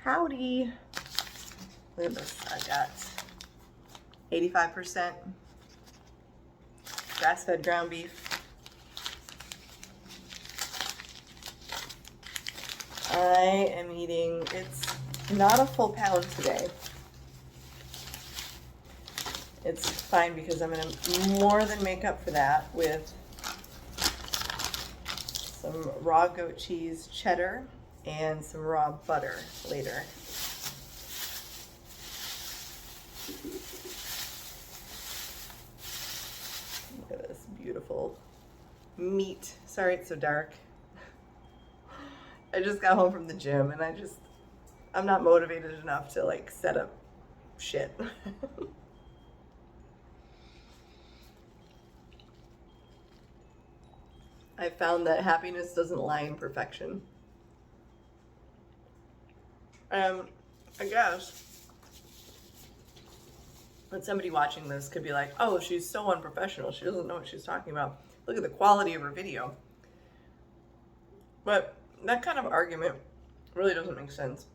Howdy. Look at this. I've got 85% grass-fed ground beef. I am eating, it's not a full pound today. It's fine because I'm going to more than make up for that with some raw goat cheese cheddar and some raw butter later. Look at this beautiful meat. Sorry it's so dark. I just got home from the gym and I'm not motivated enough to like set up shit. I found that happiness doesn't lie in perfection. I guess that somebody watching this could be like, oh, she's so unprofessional. She doesn't know what she's talking about. Look at the quality of her video. But that kind of argument really doesn't make sense.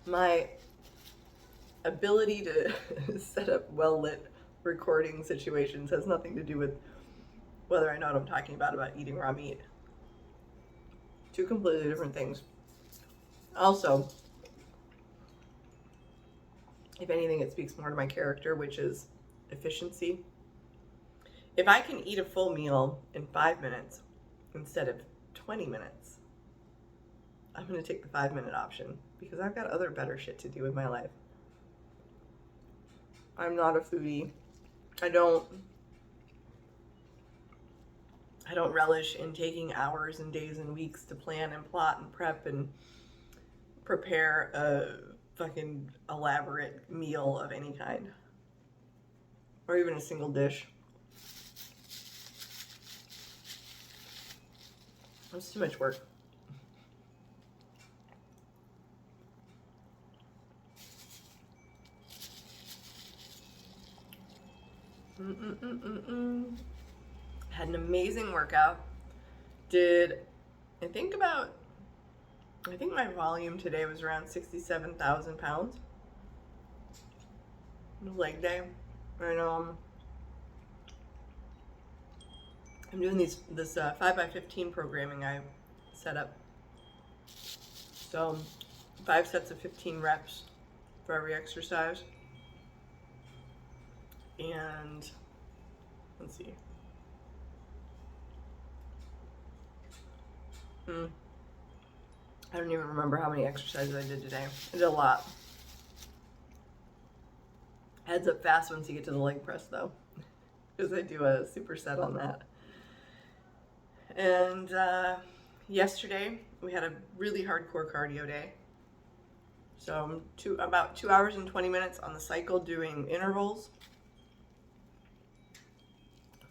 My ability to set up well-lit recording situations has nothing to do with whether I know what I'm talking about eating raw meat. Two completely different things. Also, if anything, it speaks more to my character, which is efficiency. If I can eat a full meal in 5 minutes instead of 20 minutes, I'm going to take the 5-minute option because I've got other better shit to do in my life. I'm not a foodie. I don't relish in taking hours and days and weeks to plan and plot and prep and prepare a fucking elaborate meal of any kind. Or even a single dish. It's too much work. Had an amazing workout. I think my volume today was around 67,000 pounds. Leg day. And I'm doing this 5x15 programming I set up. So 5 sets of 15 reps for every exercise. And let's see. I don't even remember how many exercises I did today. I did a lot. Heads up fast once you get to the leg press though, because I do a superset on that. And yesterday we had a really hardcore cardio day. So about 2 hours and 20 minutes on the cycle doing intervals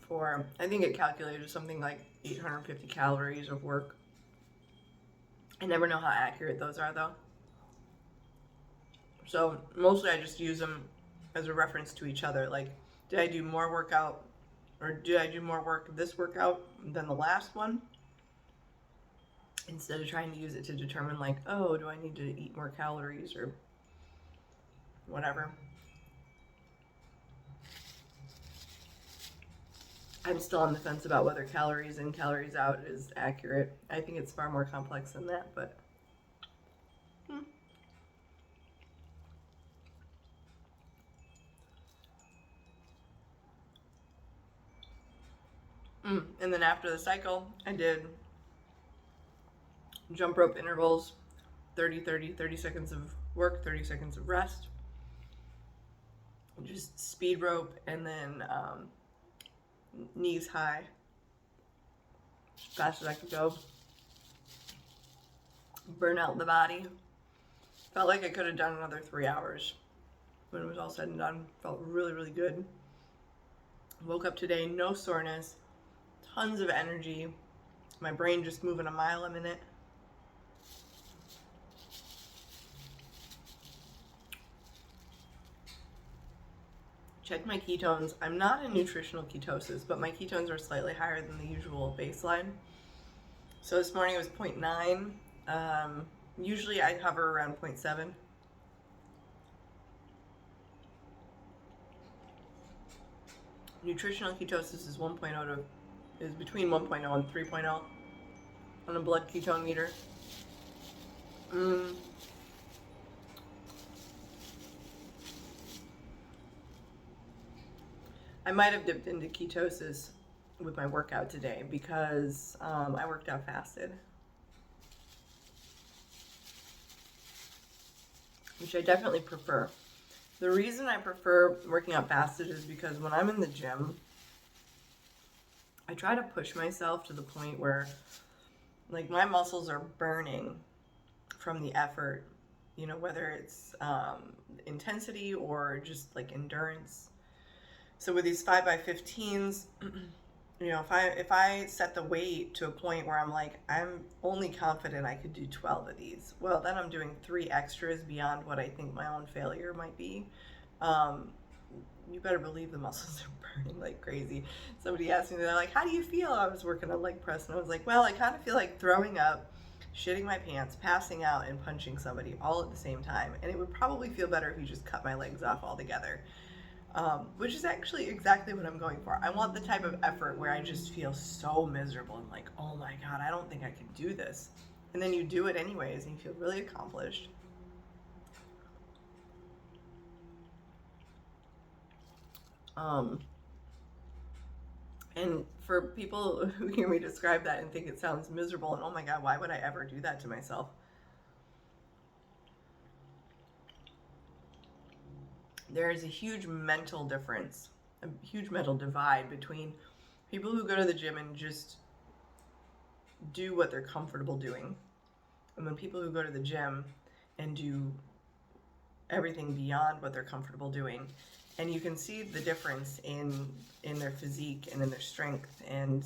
for, I think it calculated something like 850 calories of work. I never know how accurate those are though. So mostly I just use them as a reference to each other. Like, did I do more workout or did I do more work this workout than the last one? Instead of trying to use it to determine like, oh, do I need to eat more calories or whatever. I'm still on the fence about whether calories in, calories out is accurate. I think it's far more complex than that, but And then after the cycle, I did jump rope intervals, 30 seconds of work, 30 seconds of rest. Just speed rope and then knees high, as fast as I could go. Burn out the body. Felt like I could have done another 3 hours when it was all said and done. Felt really, really good. Woke up today, no soreness, tons of energy. My brain just moving a mile a minute. Check my ketones. I'm not in nutritional ketosis, but my ketones are slightly higher than the usual baseline. So this morning it was 0.9. Usually I hover around 0.7. Nutritional ketosis is 1.0 is between 1.0 and 3.0 on a blood ketone meter. I might have dipped into ketosis with my workout today because I worked out fasted, which I definitely prefer. The reason I prefer working out fasted is because when I'm in the gym, I try to push myself to the point where, like, my muscles are burning from the effort, you know, whether it's intensity or just like endurance. So with these 5x15s, you know, if I set the weight to a point where I'm like, I'm only confident I could do 12 of these, well, then I'm doing 3 extras beyond what I think my own failure might be. You better believe the muscles are burning like crazy. Somebody asked me, they're like, how do you feel? I was working on leg press, and I was like, well, I kind of feel like throwing up, shitting my pants, passing out, and punching somebody all at the same time. And it would probably feel better if you just cut my legs off altogether. Which is actually exactly what I'm going for. I want the type of effort where I just feel so miserable and like, oh my God, I don't think I could do this. And then you do it anyways and you feel really accomplished. And for people who hear me describe that and think it sounds miserable and oh my God, why would I ever do that to myself? There is a huge mental difference, a huge mental divide between people who go to the gym and just do what they're comfortable doing, and then people who go to the gym and do everything beyond what they're comfortable doing. And you can see the difference in their physique and in their strength, and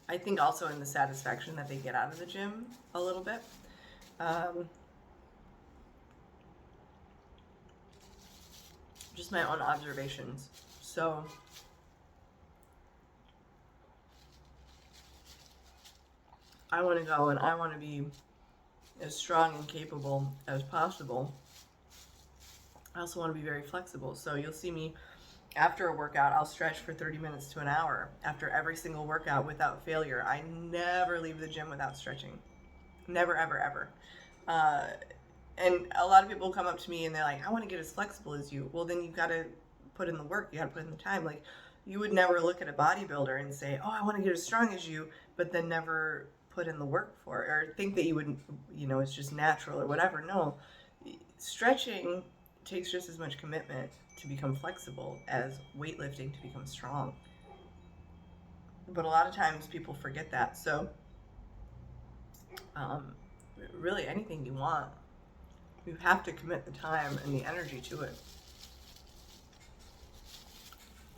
I think also in the satisfaction that they get out of the gym a little bit. Just my own observations. So I want to go and I want to be as strong and capable as possible. I also want to be very flexible. So you'll see me after a workout, I'll stretch for 30 minutes to an hour after every single workout without failure. I never leave the gym without stretching. Never, ever, ever. And a lot of people come up to me and they're like, I want to get as flexible as you. Well, then you've got to put in the work. You got to put in the time. Like, you would never look at a bodybuilder and say, oh, I want to get as strong as you, but then never put in the work for it, or think that you would, you know, it's just natural or whatever. No, stretching takes just as much commitment to become flexible as weightlifting to become strong. But a lot of times people forget that. So really anything you want, you have to commit the time and the energy to it.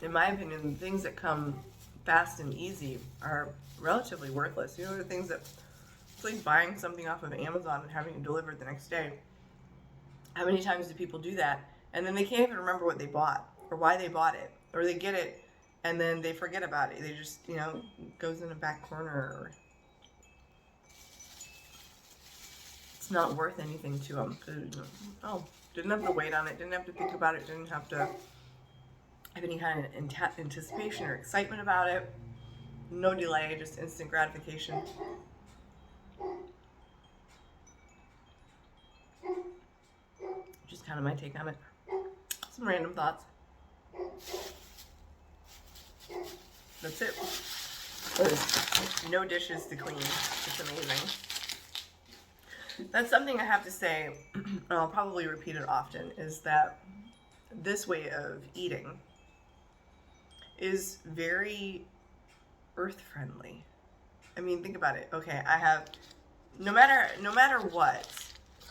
In my opinion, the things that come fast and easy are relatively worthless. You know, the things that, it's like buying something off of Amazon and having it delivered the next day. How many times do people do that? And then they can't even remember what they bought or why they bought it. Or they get it and then they forget about it. They just, you know, it goes in a back corner, or it's not worth anything to them. Oh, didn't have to wait on it, didn't have to think about it, didn't have to have any kind of anticipation or excitement about it. No delay, just instant gratification. Just kind of my take on it. Some random thoughts. That's it. There's no dishes to clean. It's amazing. That's something I have to say, and I'll probably repeat it often, is that this way of eating is very earth friendly. I mean, think about it. Okay, I have, no matter what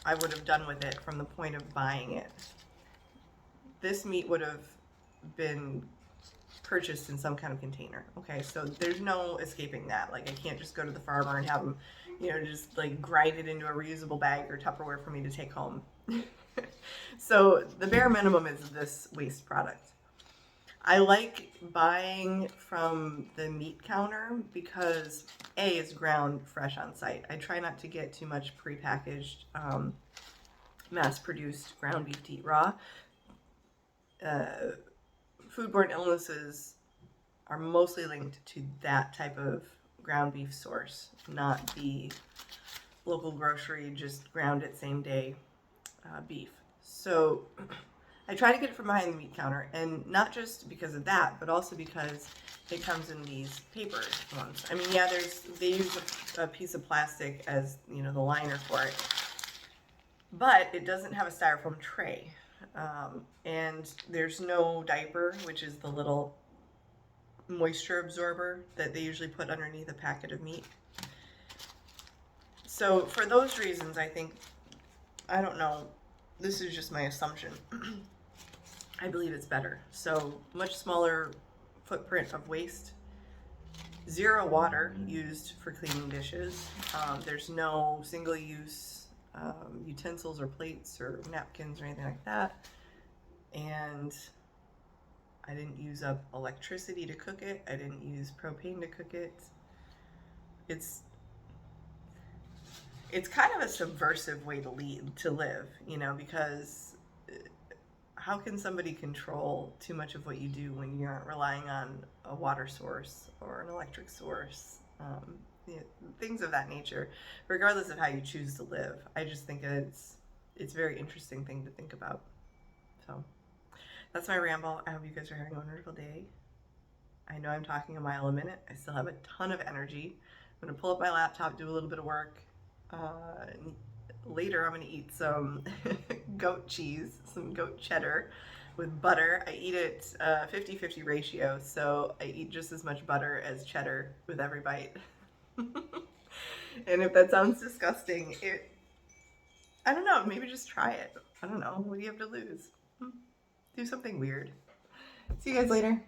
I would have done with it from the point of buying it, this meat would have been purchased in some kind of container. Okay, so there's no escaping that. Like, I can't just go to the farmer and have them, you know, just like grind it into a reusable bag or Tupperware for me to take home. So the bare minimum is this waste product. I like buying from the meat counter because A, is ground fresh on site. I try not to get too much prepackaged, mass-produced ground beef to eat raw. Foodborne illnesses are mostly linked to that type of ground beef source, not the local grocery, just ground it same day beef. So I try to get it from behind the meat counter, and not just because of that, but also because it comes in these paper ones. I mean, yeah, they use a piece of plastic as, you know, the liner for it, but it doesn't have a styrofoam tray. And there's no diaper, which is the little moisture absorber that they usually put underneath a packet of meat. So for those reasons, I think, I don't know, this is just my assumption, I believe it's better. So much smaller footprint of waste, zero water used for cleaning dishes. There's no single-use utensils or plates or napkins or anything like that. And I didn't use up electricity to cook it. I didn't use propane to cook it. It's kind of a subversive way to live, you know, because how can somebody control too much of what you do when you aren't relying on a water source or an electric source? You know, things of that nature, regardless of how you choose to live. I just think it's a very interesting thing to think about. So that's my ramble. I hope you guys are having a wonderful day. I know I'm talking a mile a minute. I still have a ton of energy. I'm going to pull up my laptop, do a little bit of work. Later I'm going to eat some goat cheese, some goat cheddar with butter. I eat it 50-50 ratio, so I eat just as much butter as cheddar with every bite. And if that sounds disgusting, I don't know, maybe just try it. I don't know. What do you have to lose? Do something weird. See you guys later.